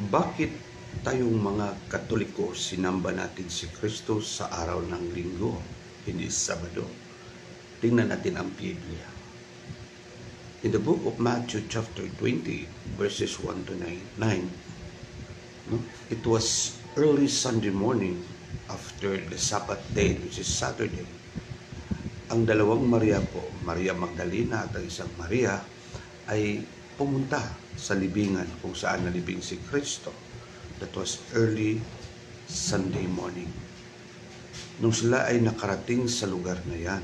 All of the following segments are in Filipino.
Bakit tayong mga Katoliko sinamba natin si Kristo sa araw ng Linggo, hindi Sabado? Tingnan natin ang Biblia. In the book of Matthew chapter 20, verses 1 to 9, it was early Sunday morning after the Sabbath day, which is Saturday. Ang dalawang Maria po, Maria Magdalena at ang isang Maria, ay pumunta sa libingan kung saan nalibing si Kristo. That was early Sunday morning. Nung sila ay nakarating sa lugar na yan,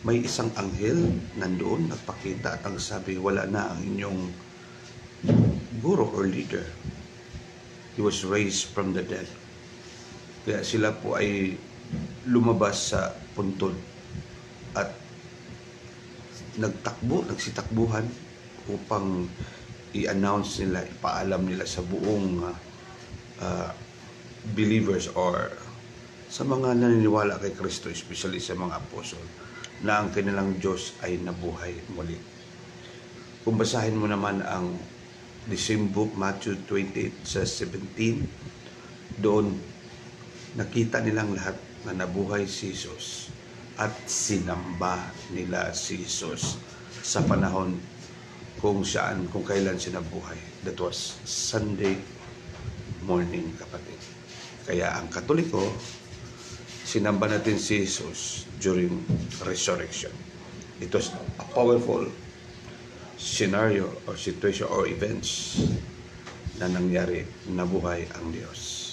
may isang anghel nandoon nagpakita at ang sabi, wala na ang inyong guro or leader. He was raised from the dead. Kaya sila po ay lumabas sa puntod at nagsitakbuhan upang i-announce nila, ipaalam nila sa buong believers or sa mga naniniwala kay Kristo, especially sa mga apostol, na ang kanilang Diyos ay nabuhay muli. Kung basahin mo naman ang the same book, Matthew 28, sa 17, doon nakita nilang lahat na nabuhay si Jesus at sinamba nila si Jesus sa panahon kung kailan siya nabuhay. That was Sunday morning, kapatid. Kaya ang Katoliko, sinamba natin si Jesus during resurrection. It was a powerful scenario or situation or events na nangyari, nabuhay ang Diyos.